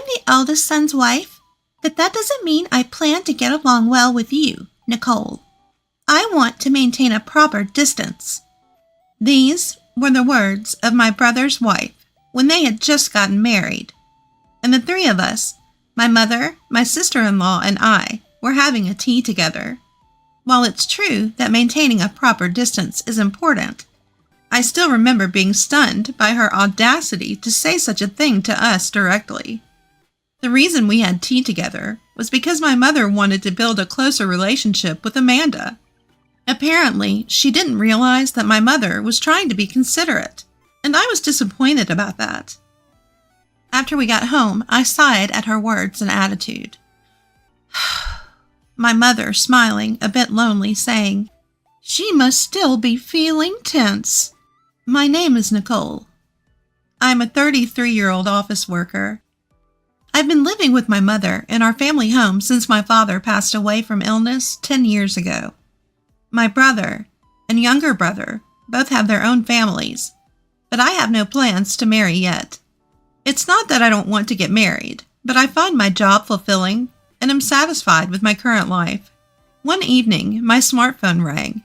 the eldest son's wife, but that doesn't mean I plan to get along well with you, Nicole. I want to maintain a proper distance." These were the words of my brother's wife when they had just gotten married, and the three of us, my mother, my sister-in-law, and I, were having a tea together. While it's true that maintaining a proper distance is important, I still remember being stunned by her audacity to say such a thing to us directly. The reason we had tea together was because my mother wanted to build a closer relationship with Amanda. Apparently, she didn't realize that my mother was trying to be considerate, and I was disappointed about that. After we got home, I sighed at her words and attitude. My mother, smiling, a bit lonely, saying, "She must still be feeling tense." My name is Nicole. I'm a 33-year-old office worker. I've been living with my mother in our family home since my father passed away from illness 10 years ago. My brother and younger brother both have their own families, but I have no plans to marry yet. It's not that I don't want to get married, but I find my job fulfilling and am satisfied with my current life. One evening, my smartphone rang.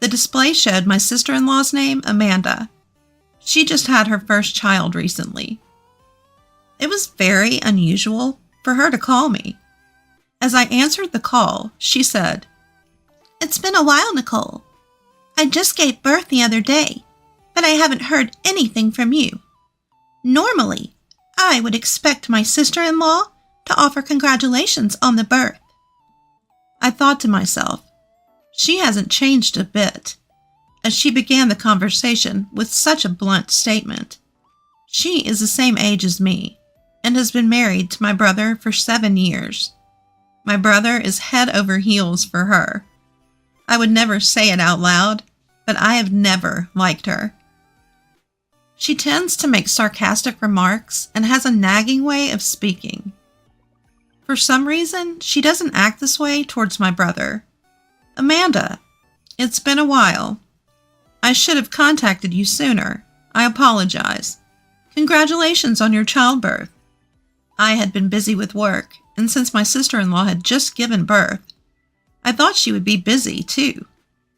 The display showed my sister-in-law's name, Amanda. She just had her first child recently. It was very unusual for her to call me. As I answered the call, she said, "It's been a while, Nicole. I just gave birth the other day, but I haven't heard anything from you. Normally, I would expect my sister-in-law to offer congratulations on the birth." I thought to myself, she hasn't changed a bit, as she began the conversation with such a blunt statement. She is the same age as me and has been married to my brother for 7 years. My brother is head over heels for her. I would never say it out loud, but I have never liked her. She tends to make sarcastic remarks and has a nagging way of speaking. For some reason, she doesn't act this way towards my brother. "Amanda, it's been a while. I should have contacted you sooner. I apologize. Congratulations on your childbirth." I had been busy with work, and since my sister-in-law had just given birth, I thought she would be busy too,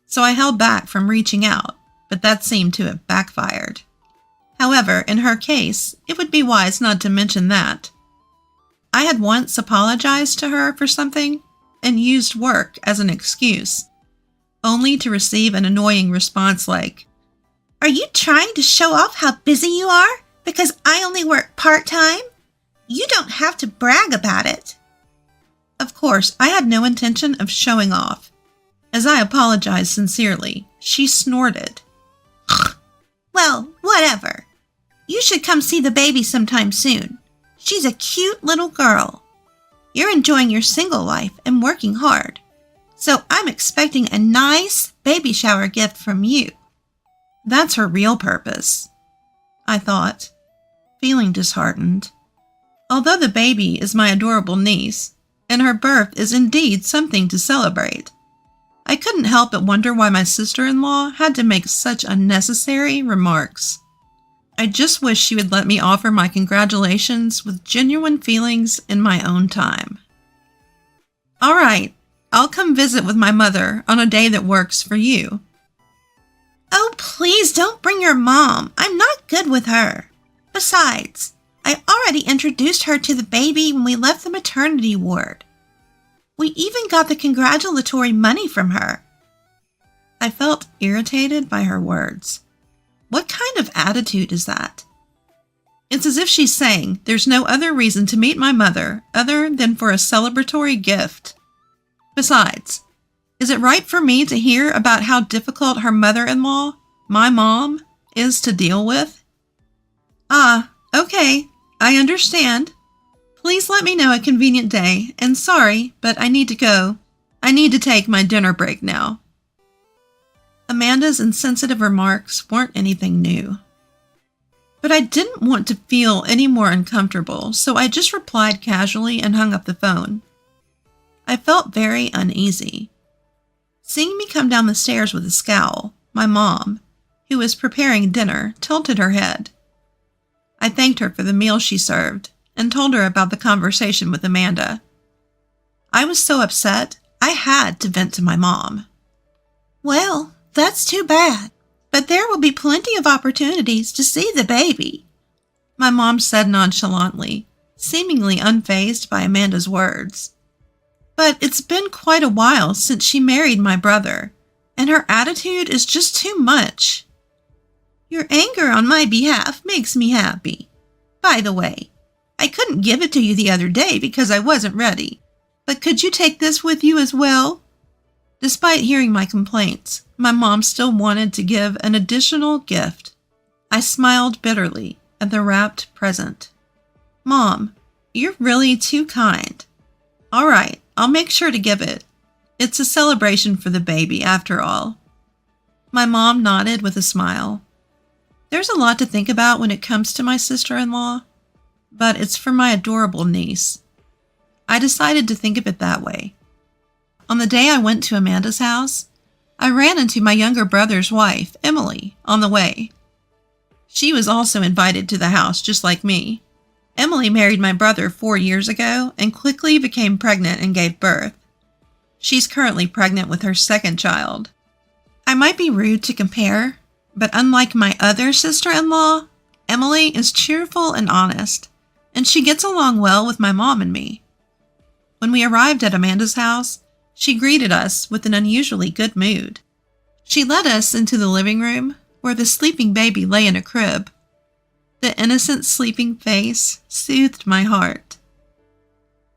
so I held back from reaching out, but that seemed to have backfired. However, in her case, it would be wise not to mention that. I had once apologized to her for something and used work as an excuse, only to receive an annoying response like, "Are you trying to show off how busy you are because I only work part-time? You don't have to brag about it." Of course, I had no intention of showing off. As I apologized sincerely, she snorted. "Well, whatever. You should come see the baby sometime soon. She's a cute little girl. You're enjoying your single life and working hard, so I'm expecting a nice baby shower gift from you." That's her real purpose, I thought, feeling disheartened. Although the baby is my adorable niece, and her birth is indeed something to celebrate, I couldn't help but wonder why my sister-in-law had to make such unnecessary remarks. I just wish she would let me offer my congratulations with genuine feelings in my own time. "All right, I'll come visit with my mother on a day that works for you." "Oh, please don't bring your mom. I'm not good with her. Besides, I already introduced her to the baby when we left the maternity ward. We even got the congratulatory money from her." I felt irritated by her words. What kind of attitude is that? It's as if she's saying there's no other reason to meet my mother other than for a celebratory gift. Besides, is it right for me to hear about how difficult her mother-in-law, my mom, is to deal with? Okay, I understand. Please let me know a convenient day, and sorry, but I need to go. I need to take my dinner break now. Amanda's insensitive remarks weren't anything new. But I didn't want to feel any more uncomfortable, so I just replied casually and hung up the phone. I felt very uneasy. Seeing me come down the stairs with a scowl, my mom, who was preparing dinner, tilted her head. I thanked her for the meal she served and told her about the conversation with Amanda. I was so upset, I had to vent to my mom. "Well, that's too bad, but there will be plenty of opportunities to see the baby," my mom said nonchalantly, seemingly unfazed by Amanda's words. "But it's been quite a while since she married my brother, and her attitude is just too much." "Your anger on my behalf makes me happy. By the way, I couldn't give it to you the other day because I wasn't ready, but could you take this with you as well?" Despite hearing my complaints, my mom still wanted to give an additional gift. I smiled bitterly at the wrapped present. "Mom, you're really too kind. All right, I'll make sure to give it. It's a celebration for the baby, after all." My mom nodded with a smile. There's a lot to think about when it comes to my sister-in-law, but it's for my adorable niece. I decided to think of it that way. On the day I went to Amanda's house, I ran into my younger brother's wife, Emily, on the way. She was also invited to the house, just like me. Emily married my brother 4 years ago and quickly became pregnant and gave birth. She's currently pregnant with her second child. I might be rude to compare, but unlike my other sister-in-law, Emily is cheerful and honest, and she gets along well with my mom and me. When we arrived at Amanda's house, she greeted us with an unusually good mood. She led us into the living room, where the sleeping baby lay in a crib. The innocent sleeping face soothed my heart.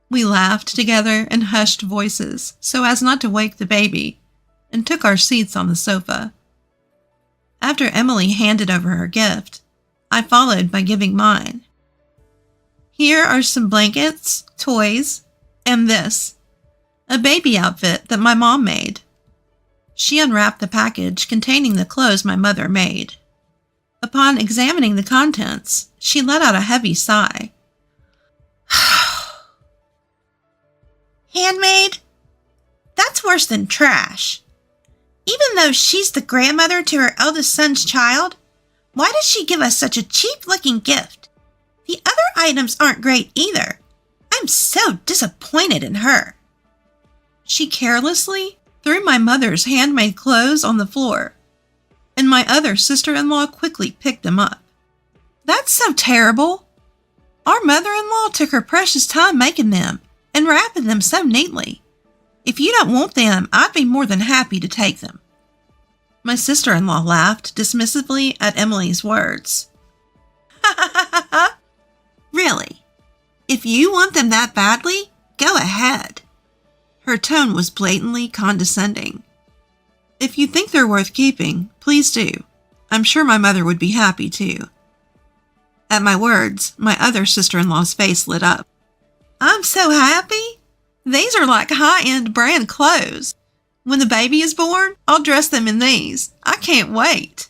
We laughed together in hushed voices so as not to wake the baby, and took our seats on the sofa. After Emily handed over her gift, I followed by giving mine. Here are some blankets, toys, and this, a baby outfit that my mom made. She unwrapped the package containing the clothes my mother made. Upon examining the contents, she let out a heavy sigh. "Handmade? That's worse than trash. Even though she's the grandmother to her eldest son's child, why does she give us such a cheap-looking gift? The other items aren't great either. I'm so disappointed in her." She carelessly threw my mother's handmade clothes on the floor, and my other sister-in-law quickly picked them up. "That's so terrible. Our mother-in-law took her precious time making them and wrapping them so neatly. If you don't want them, I'd be more than happy to take them." My sister-in-law laughed dismissively at Emily's words. "Really? If you want them that badly, go ahead." Her tone was blatantly condescending. "If you think they're worth keeping, please do. I'm sure my mother would be happy too." At my words, my other sister-in-law's face lit up. "I'm so happy. These are like high-end brand clothes. When the baby is born, I'll dress them in these. I can't wait."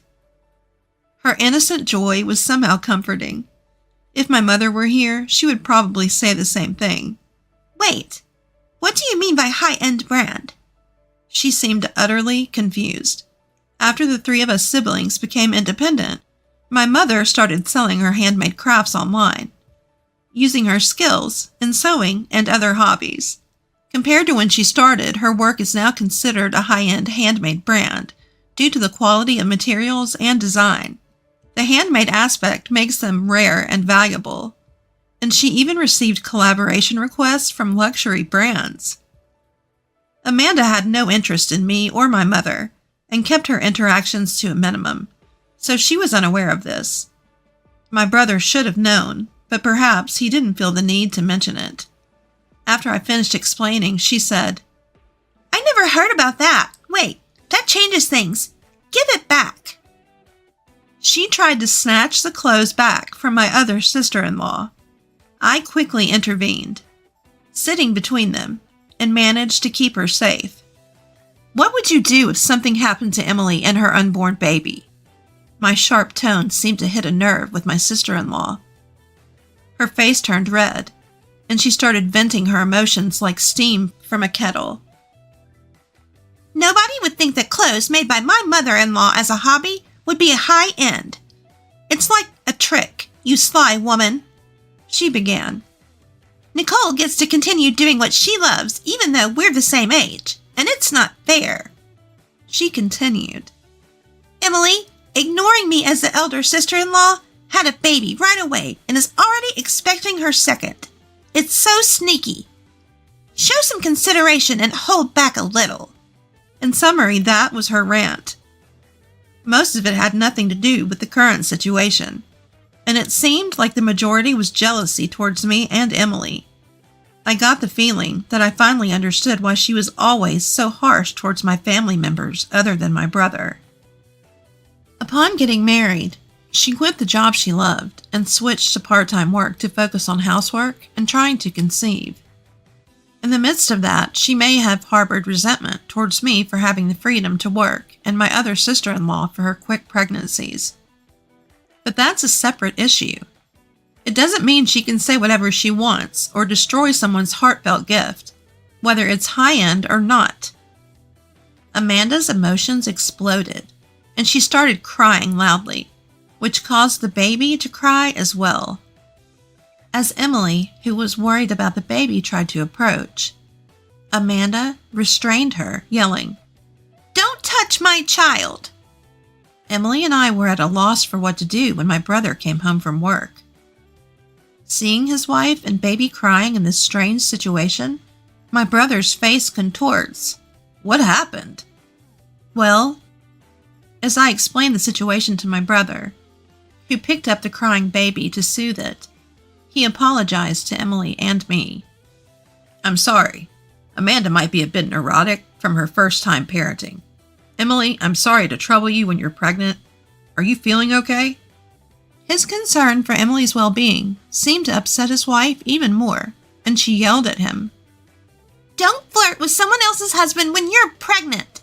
Her innocent joy was somehow comforting. If my mother were here, she would probably say the same thing. "Wait, what do you mean by high-end brand?" She seemed utterly confused. After the 3 of us siblings became independent, my mother started selling her handmade crafts online, using her skills in sewing and other hobbies. Compared to when she started, her work is now considered a high-end handmade brand due to the quality of materials and design. The handmade aspect makes them rare and valuable, and she even received collaboration requests from luxury brands. Amanda had no interest in me or my mother and kept her interactions to a minimum, so she was unaware of this. My brother should have known, but perhaps he didn't feel the need to mention it. After I finished explaining, she said, "I never heard about that. Wait, that changes things. Give it back." She tried to snatch the clothes back from my other sister-in-law. I quickly intervened, sitting between them, and managed to keep her safe. "What would you do if something happened to Emily and her unborn baby?" My sharp tone seemed to hit a nerve with my sister-in-law. Her face turned red, and she started venting her emotions like steam from a kettle. "Nobody would think that clothes made by my mother-in-law as a hobby would be a high-end. It's like a trick, you sly woman." She began. Nicole gets to continue doing what she loves even though we're the same age, and it's not fair. She continued. Emily, ignoring me as the elder sister-in-law, had a baby right away and is already expecting her second. It's so sneaky. Show some consideration and hold back a little. In summary, that was her rant. Most of it had nothing to do with the current situation, and it seemed like the majority was jealousy towards me and Emily. I got the feeling that I finally understood why she was always so harsh towards my family members other than my brother. Upon getting married, she quit the job she loved and switched to part-time work to focus on housework and trying to conceive. In the midst of that, she may have harbored resentment towards me for having the freedom to work and my other sister-in-law for her quick pregnancies. But that's a separate issue. It doesn't mean she can say whatever she wants or destroy someone's heartfelt gift, whether it's high-end or not. Amanda's emotions exploded, and she started crying loudly, which caused the baby to cry as well. As Emily, who was worried about the baby, tried to approach, Amanda restrained her, yelling, "Don't touch my child!" Emily and I were at a loss for what to do when my brother came home from work. Seeing his wife and baby crying in this strange situation, my brother's face contorts. What happened? Well, as I explained the situation to my brother, who picked up the crying baby to soothe it, he apologized to Emily and me. I'm sorry. Amanda might be a bit neurotic from her first time parenting. Emily, I'm sorry to trouble you when you're pregnant. Are you feeling okay? His concern for Emily's well-being seemed to upset his wife even more, and she yelled at him. Don't flirt with someone else's husband when you're pregnant!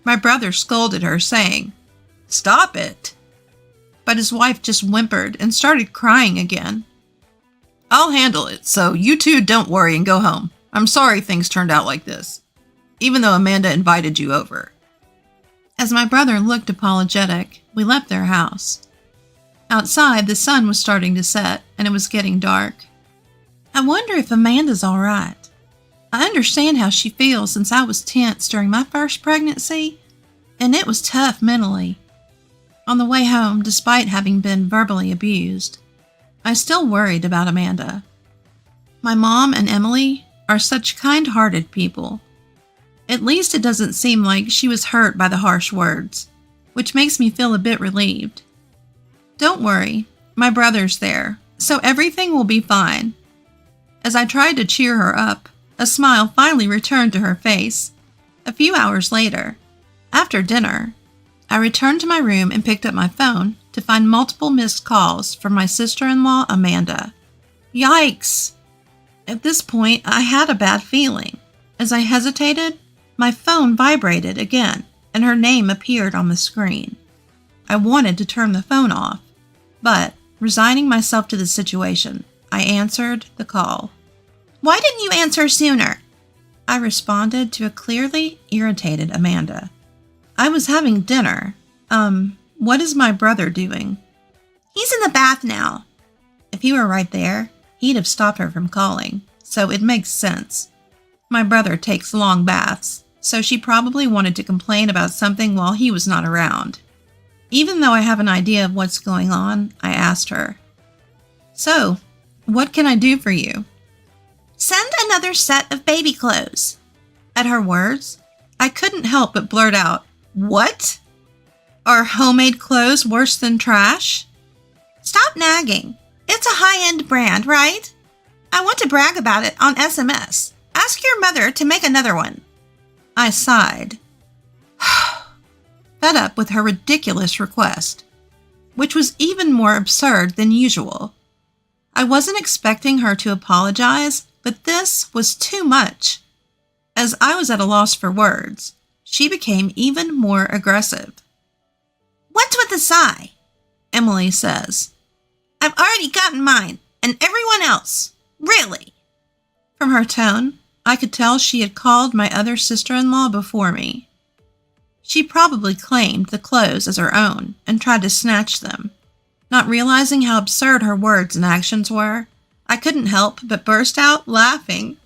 My brother scolded her, saying, Stop it! But his wife just whimpered and started crying again. I'll handle it, so you two don't worry and go home. I'm sorry things turned out like this, even though Amanda invited you over. As my brother looked apologetic, we left their house. Outside, the sun was starting to set, and it was getting dark. I wonder if Amanda's all right. I understand how she feels since I was tense during my first pregnancy, and it was tough mentally. On the way home, despite having been verbally abused, I still worried about Amanda. My mom and Emily are such kind-hearted people. At least it doesn't seem like she was hurt by the harsh words, which makes me feel a bit relieved. Don't worry, my brother's there, so everything will be fine. As I tried to cheer her up, a smile finally returned to her face. A few hours later, after dinner, I returned to my room and picked up my phone to find multiple missed calls from my sister-in-law, Amanda. Yikes! At this point, I had a bad feeling. As I hesitated, my phone vibrated again, and her name appeared on the screen. I wanted to turn the phone off, but, resigning myself to the situation, I answered the call. Why didn't you answer sooner? I responded to a clearly irritated Amanda. I was having dinner. What is my brother doing? He's in the bath now. If he were right there, he'd have stopped her from calling, so it makes sense. My brother takes long baths, so she probably wanted to complain about something while he was not around. Even though I have an idea of what's going on, I asked her, So, what can I do for you? Send another set of baby clothes. At her words, I couldn't help but blurt out, What? Are homemade clothes worse than trash? Stop nagging. It's a high-end brand, right? I want to brag about it on SMS. Ask your mother to make another one. I sighed, fed up with her ridiculous request, which was even more absurd than usual. I wasn't expecting her to apologize, but this was too much. As I was at a loss for words, she became even more aggressive. What's with the sigh? Emily says. I've already gotten mine, and everyone else. Really? From her tone, I could tell she had called my other sister-in-law before me. She probably claimed the clothes as her own and tried to snatch them, not realizing how absurd her words and actions were, I couldn't help but burst out laughing.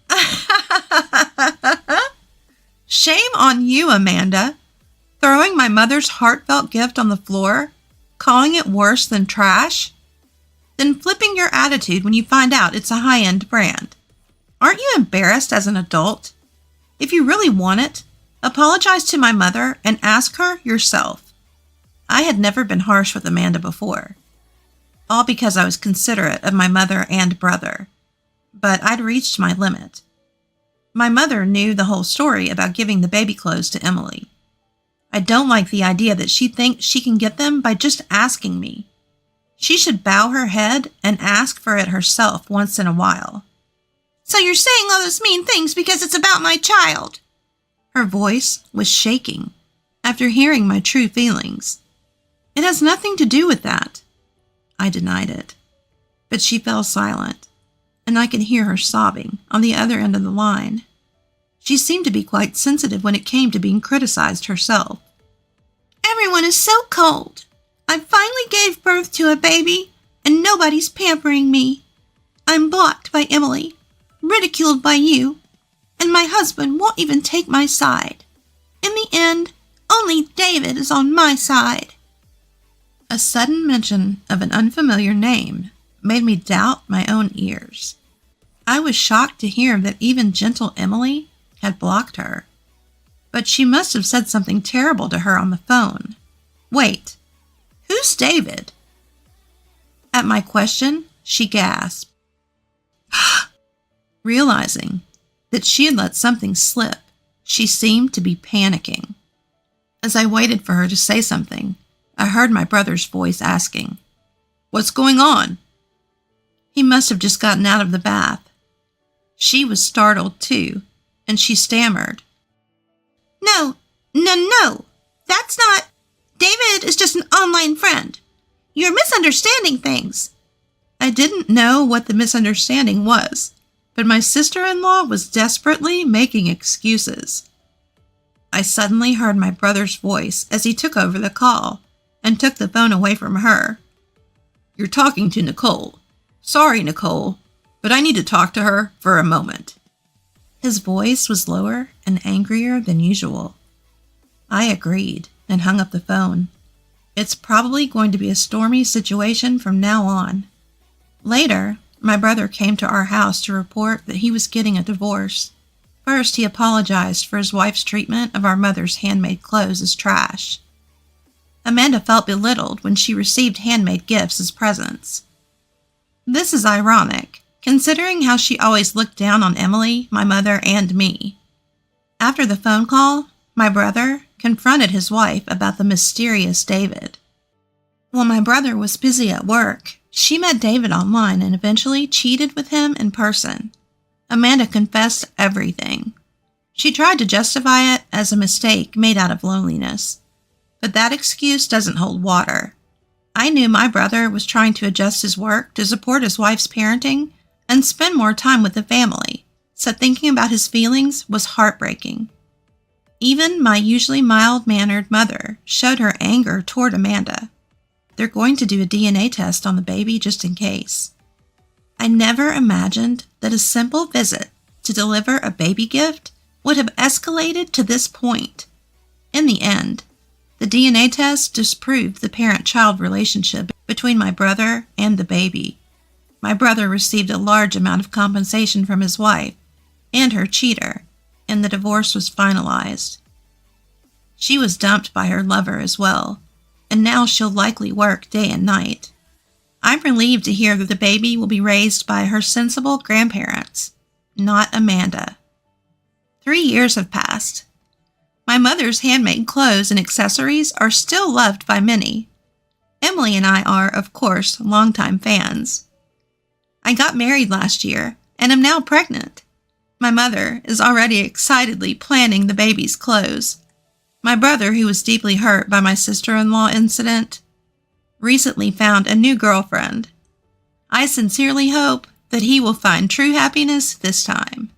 Shame on you, Amanda. Throwing my mother's heartfelt gift on the floor, calling it worse than trash, then flipping your attitude when you find out it's a high-end brand. Aren't you embarrassed as an adult? If you really want it, apologize to my mother and ask her yourself. I had never been harsh with Amanda before, all because I was considerate of my mother and brother. But I'd reached my limit. My mother knew the whole story about giving the baby clothes to Emily. I don't like the idea that she thinks she can get them by just asking me. She should bow her head and ask for it herself once in a while. So you're saying all those mean things because it's about my child? Her voice was shaking after hearing my true feelings. It has nothing to do with that. I denied it, but she fell silent, and I could hear her sobbing on the other end of the line. She seemed to be quite sensitive when it came to being criticized herself. Everyone is so cold. I finally gave birth to a baby, and nobody's pampering me. I'm blocked by Emily, ridiculed by you, and my husband won't even take my side. In the end, only David is on my side. A sudden mention of an unfamiliar name made me doubt my own ears. I was shocked to hear that even gentle Emily had blocked her. But she must have said something terrible to her on the phone. Wait, who's David? At my question, she gasped. Realizing that she had let something slip, she seemed to be panicking. As I waited for her to say something, I heard my brother's voice asking, "What's going on?" He must have just gotten out of the bath. She was startled too, and she stammered. No, that's not. David is just an online friend. You're misunderstanding things. I didn't know what the misunderstanding was, but my sister-in-law was desperately making excuses. I suddenly heard my brother's voice as he took over the call and took the phone away from her. "You're talking to Nicole. Sorry, Nicole, but I need to talk to her for a moment." His voice was lower and angrier than usual. I agreed and hung up the phone. It's probably going to be a stormy situation from now on. Later, my brother came to our house to report that he was getting a divorce. First, he apologized for his wife's treatment of our mother's handmade clothes as trash. Amanda felt belittled when she received handmade gifts as presents. This is ironic, considering how she always looked down on Emily, my mother, and me. After the phone call, my brother confronted his wife about the mysterious David. While my brother was busy at work, she met David online and eventually cheated with him in person. Amanda confessed everything. She tried to justify it as a mistake made out of loneliness, but that excuse doesn't hold water. I knew my brother was trying to adjust his work to support his wife's parenting and spend more time with the family, so thinking about his feelings was heartbreaking. Even my usually mild-mannered mother showed her anger toward Amanda. They're going to do a DNA test on the baby just in case. I never imagined that a simple visit to deliver a baby gift would have escalated to this point. In the end, the DNA test disproved the parent-child relationship between my brother and the baby. My brother received a large amount of compensation from his wife and her cheater, and the divorce was finalized. She was dumped by her lover as well, and now she'll likely work day and night. I'm relieved to hear that the baby will be raised by her sensible grandparents, not Amanda. 3 years have passed. My mother's handmade clothes and accessories are still loved by many. Emily and I are, of course, longtime fans. I got married last year and am now pregnant. My mother is already excitedly planning the baby's clothes. My brother, who was deeply hurt by my sister-in-law incident, recently found a new girlfriend. I sincerely hope that he will find true happiness this time.